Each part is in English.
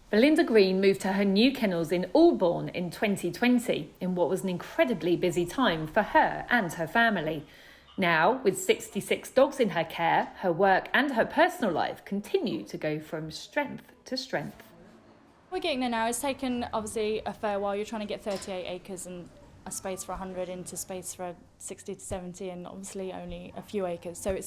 Belinda Green moved to her new kennels in Albourne in 2020 in what was an incredibly busy time for her and her family. Now, with 66 dogs in her care, her work and her personal life continue to go from strength to strength. We're getting there now. It's taken obviously a fair while. You're trying to get 38 acres and a space for 100 into space for 60 to 70 and obviously only a few acres. So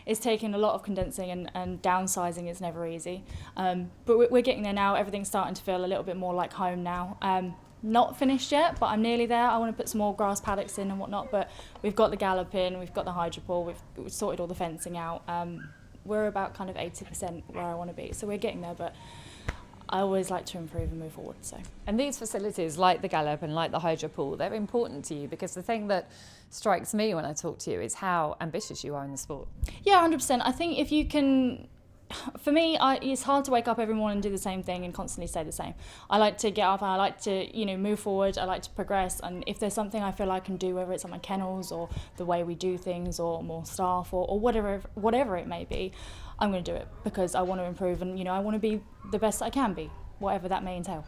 it's taken a lot of condensing and downsizing is never easy. But we're getting there now. Everything's starting to feel a little bit more like home now. Not finished yet, but I'm nearly there. I want to put some more grass paddocks in and whatnot, but we've got the gallop in, we've got the hydropole, we've sorted all the fencing out. We're about kind of 80% where I want to be. So we're getting there, but I always like to improve and move forward. And these facilities, like the Gallop and like the hydropool, they're important to you because the thing that strikes me when I talk to you is how ambitious you are in the sport. Yeah, 100%. I think if you can, for me, it's hard to wake up every morning and do the same thing and constantly stay the same. I like to get up and I like to, move forward. I like to progress. And if there's something I feel I can do, whether it's on my kennels or the way we do things or more staff or whatever it may be, I'm going to do it because I want to improve and, I want to be the best I can be, whatever that may entail.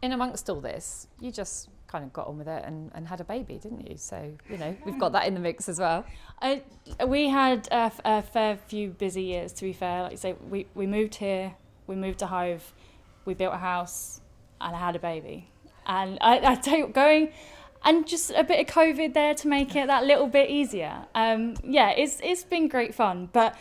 In amongst all this, you just kind of got on with it and had a baby, didn't you? So, we've got that in the mix as well. We had a fair few busy years, to be fair. Like you say, we moved here, we moved to Hove, we built a house, and I had a baby. And I tell you, going and just a bit of COVID there to make it that little bit easier. It's been great fun, but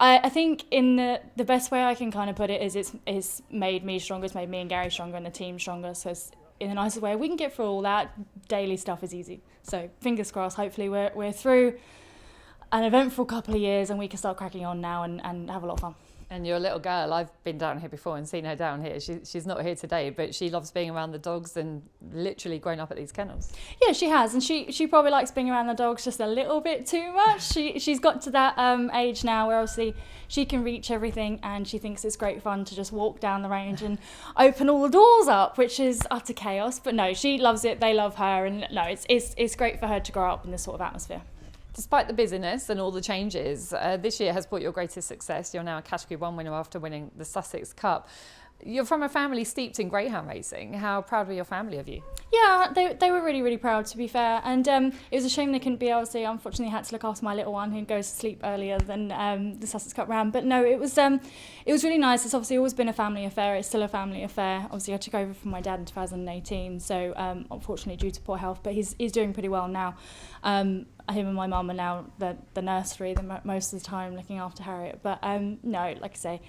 I think in the best way I can kind of put it is it's made me stronger, it's made me and Gary stronger and the team stronger. So it's, in the nicest way, we can get through all that. Daily stuff is easy. So fingers crossed, hopefully we're through an eventful couple of years and we can start cracking on now and have a lot of fun. And your little girl, I've been down here before and seen her down here. She's not here today, but she loves being around the dogs and literally grown up at these kennels. Yeah, she has, and she probably likes being around the dogs just a little bit too much. She's got to that age now where obviously she can reach everything, and she thinks it's great fun to just walk down the range and open all the doors up, which is utter chaos. But no, she loves it. They love her, and no, it's great for her to grow up in this sort of atmosphere. Despite the busyness and all the changes, this year has brought your greatest success. You're now a Category 1 winner after winning the Sussex Cup. You're from a family steeped in greyhound racing. How proud were your family of you? Yeah, they were really, really proud, to be fair. And it was a shame they couldn't be. Obviously, unfortunately, had to look after my little one who goes to sleep earlier than the Sussex Cup round. But no, it was really nice. It's obviously always been a family affair. It's still a family affair. Obviously, I took over from my dad in 2018. So unfortunately, due to poor health, but he's doing pretty well now. Him and my mum are now the nursery most of the time looking after Harriet. But no, like I say,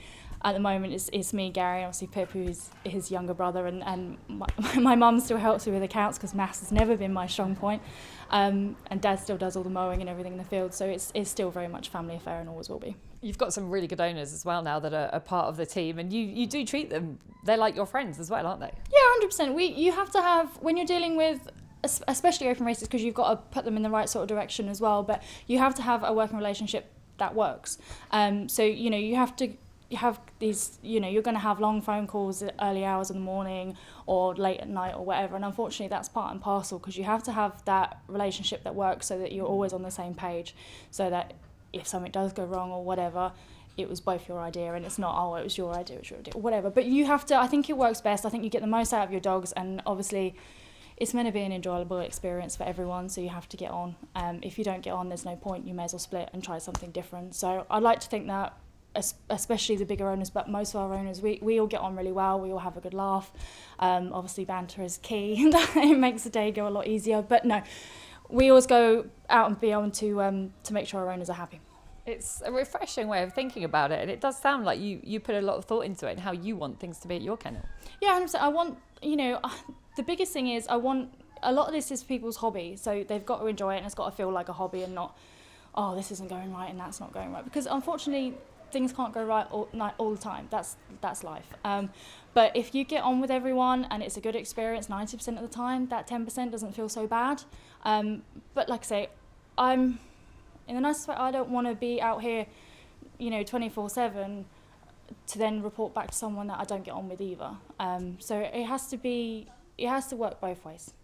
at the moment it's me, Gary, obviously Pip, who's his younger brother, and my mum still helps me with accounts because maths has never been my strong point. And Dad still does all the mowing and everything in the field, so it's still very much family affair and always will be. You've got some really good owners as well now that are part of the team, and you do treat them, they're like your friends as well, aren't they? Yeah, 100%. You have to have, when you're dealing with especially open races, because you've got to put them in the right sort of direction as well, but you have to have a working relationship that works. So you have to have these, you're going to have long phone calls at early hours in the morning or late at night or whatever, and unfortunately that's part and parcel, because you have to have that relationship that works so that you're always on the same page, so that if something does go wrong or whatever, it was both your idea and it's not, oh, it was your idea, whatever. But you have to, I think it works best. I think you get the most out of your dogs, and obviously it's meant to be an enjoyable experience for everyone, so you have to get on. If you don't get on, there's no point. You may as well split and try something different. So I'd like to think that, especially the bigger owners, but most of our owners, we all get on really well. We all have a good laugh. Obviously, banter is key. It makes the day go a lot easier. But no, we always go out and beyond to make sure our owners are happy. It's a refreshing way of thinking about it, and it does sound like you put a lot of thought into it and how you want things to be at your kennel. Yeah, 100%. I want, the biggest thing is a lot of this is people's hobby, so they've got to enjoy it and it's got to feel like a hobby and not, oh, this isn't going right and that's not going right, because unfortunately things can't go right all the time. That's life. But if you get on with everyone and it's a good experience 90% of the time, that 10% doesn't feel so bad. But like I say, I'm in the nicest way. I don't want to be out here, 24/7 to then report back to someone that I don't get on with either. So it has to work both ways.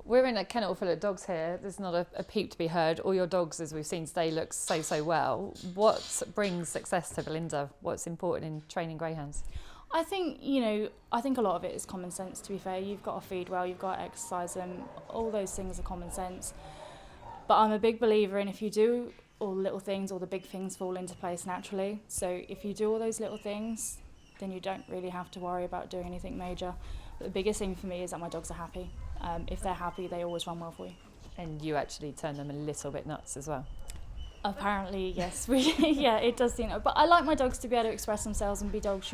We're in a kennel full of dogs here. There's not a peep to be heard. All your dogs, as we've seen today, look so well. What brings success to Belinda? What's important in training greyhounds? I think, I think a lot of it is common sense, to be fair. You've got to feed well, you've got to exercise them. All those things are common sense. But I'm a big believer in, if you do all the little things, all the big things fall into place naturally. So if you do all those little things, then you don't really have to worry about doing anything major. But the biggest thing for me is that my dogs are happy. If they're happy, they always run well for you. And you actually turn them a little bit nuts as well. Apparently, yes. Yeah, it does seem. But I like my dogs to be able to express themselves and be dogs,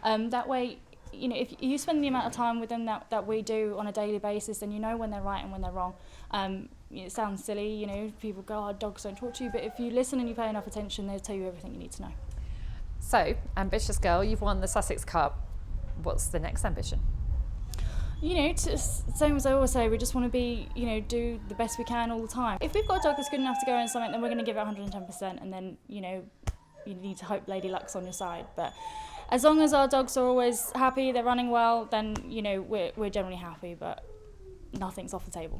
That way, if you spend the amount of time with them that we do on a daily basis, then you know when they're right and when they're wrong. It sounds silly, people go, oh, dogs don't talk to you, but if you listen and you pay enough attention, they'll tell you everything you need to know. So, ambitious girl, you've won the Sussex Cup. What's the next ambition? Same as I always say, we just want to be, do the best we can all the time. If we've got a dog that's good enough to go in something, then we're going to give it 110%, and then, you need to hope Lady Luck's on your side. But as long as our dogs are always happy, they're running well, then, we're generally happy, but nothing's off the table.